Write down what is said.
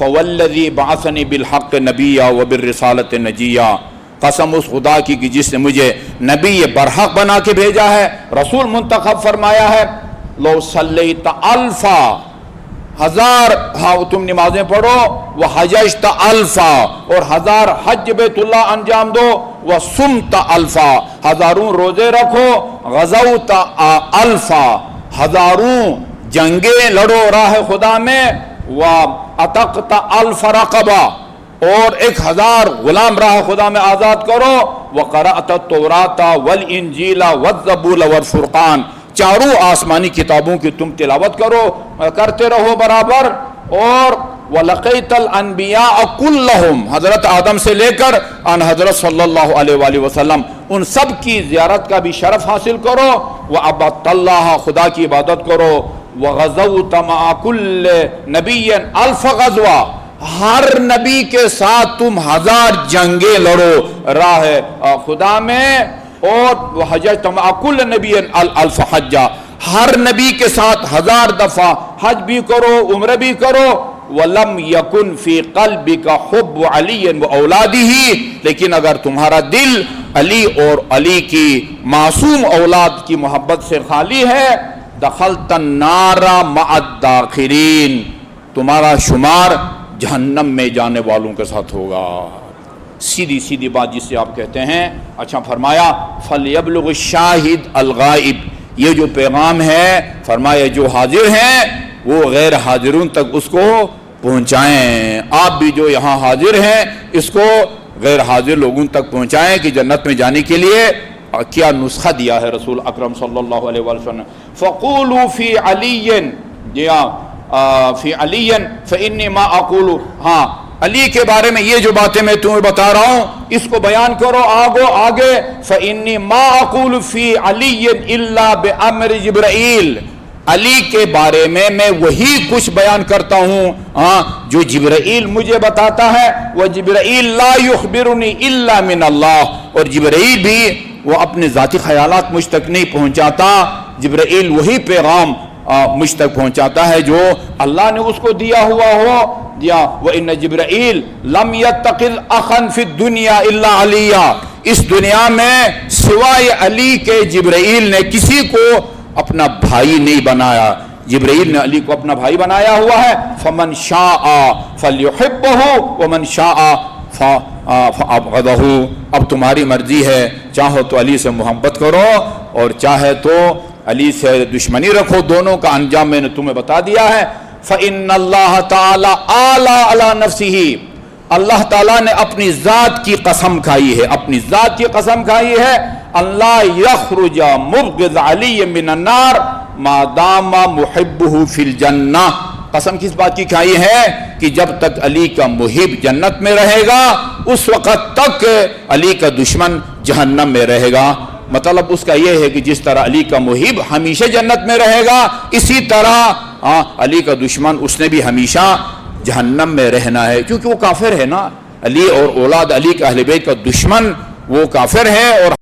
فوالذی بعثنی بالحق نبیا وبالرسالۃ نجیا، قسم اس خدا کی کہ جس نے مجھے نبی برحق بنا کے بھیجا ہے، رسول منتخب فرمایا ہے۔ لو صلیت الفا، ہزار تم نمازیں پڑھو، وہ حججت الفا، اور ہزار حج بیت اللہ انجام دو، وہ سمت الفا، ہزاروں روزے رکھو، غزوت الفا، ہزاروں جنگیں لڑو راہ خدا میں، وَأَتَقْتَ أَلْفَ رَقَبَةٍ، اور 1000 غلام راہ خدا میں آزاد کرو، وَقَرَأْتَ التَّوْرَاةَ وَالْإِنْجِيلَ وَالزَّبُورَ وَالْفُرْقَانَ، چاروں آسمانی کتابوں کی تم تلاوت کرتے رہو برابر، اور وَلَقِيتَ الْأَنْبِيَاءَ كُلَّهُمْ، حضرت آدم سے لے کر ان حضرت صلی اللہ علیہ وآلہ وسلم، ان سب کی زیارت کا بھی شرف حاصل کرو، وَعَبَدْتَ اللَّهَ، خدا کی عبادت کرو، وَغَزَوْتَ مَعَ كُلِّ نَبِيٍّ أَلْفَ غَزْوَةٍ، ہر نبی کے ساتھ تم 1000 جنگیں لڑو راہ خدا میں، اور وَحَجَجْتَ مَعَ كُلِّ نَبِيٍّ أَلْفَ حَجَّةٍ، ہر نبی کے ساتھ 1000 دفعہ حج بھی کرو، عمرہ بھی کرو، وَلَمْ يَكُنْ فِي قَلْبِكَ حُبُّ عَلِيٍّ وَأَوْلَادِهِ، لیکن اگر تمہارا دل علی اور علی کی معصوم اولاد کی محبت سے خالی ہے، دخلت النار مع الداخلین، تمہارا شمار جہنم میں جانے والوں کے ساتھ ہوگا۔ سیدھی سیدھی بات جس سے آپ کہتے ہیں۔ اچھا فرمایا فَلْيَبْلُغِ الشَّاهِدُ الْغَائِبُ، یہ جو پیغام ہے فرمایا جو حاضر ہیں وہ غیر حاضرون تک اس کو پہنچائیں، آپ بھی جو یہاں حاضر ہیں اس کو غیر حاضر لوگوں تک پہنچائیں کہ جنت میں جانے کے لیے کیا نسخہ دیا ہے رسول اکرم صلی اللہ علیہ وسلم۔ فَقُولُوا فِي عَلِيٍّ، فِي عَلِيٍّ فَإِنِّي مَا أَقُولُ، ہاں علی کے بارے میں یہ جو باتیں میں تمہیں بتا رہا ہوں اس کو بیان کرو آگے۔ فَإِنِّي مَا أَقُولُ فِي عَلِيٍّ إِلَّا بِأَمْرِ جِبْرَائِیل، علی کے بارے میں وہی کچھ بیان کرتا ہوں جو جبرائیل مجھے بتاتا ہے، وَجِبْرَائِیل لَا يُخْبِرُنِي إِلَّا مِنَ اللَّهِ، اور جبرائیل بھی وہ اپنے ذاتی خیالات مجھ تک نہیں پہنچاتا، جبرائیل وہی پیغام مجھ تک پہنچاتا ہے جو اللہ نے اس کو دیا ہوا ہو۔ وَإِنَّ جِبْرَائِیل لَمْ يَتَّخِذْ أَخًا فِي الدُّنْيَا إِلَّا عَلِيًّا، اس دنیا میں سوائے علی کے جبرائیل نے کسی کو اپنا بھائی نہیں بنایا، جبرائیل نے علی کو اپنا بھائی بنایا ہوا ہے۔ فَمَنْ شَاءَ فَلْيُحِبُّهُ وَمَنْ شَاءَ فَأَبْغَضَهُ، اب تمہاری مرضی ہے، چاہو تو علی سے محبت کرو اور چاہے تو علی سے دشمنی رکھو، دونوں کا انجام میں نے تمہیں بتا دیا ہے۔ فَإِنَّ اللَّهَ تَعَالَى آلَى عَلَى نَفْسِهِ، اللہ تعالیٰ نے اپنی ذات کی قسم کھائی ہے، اپنی ذات کی قسم کھائی ہے، اللہ یخرج مبغض علی من النار ما دام محبہ فی الجنہ، قسم کس بات کی کھائی ہے کہ جب تک علی کا محب جنت میں رہے گا اس وقت تک علی کا دشمن جہنم میں رہے گا۔ مطلب اس کا یہ ہے کہ جس طرح علی کا محب ہمیشہ جنت میں رہے گا، اسی طرح علی کا دشمن اس نے بھی ہمیشہ جہنم میں رہنا ہے، کیونکہ وہ کافر ہے نا، علی اور اولاد علی کے اہل بیت کا دشمن وہ کافر ہے، اور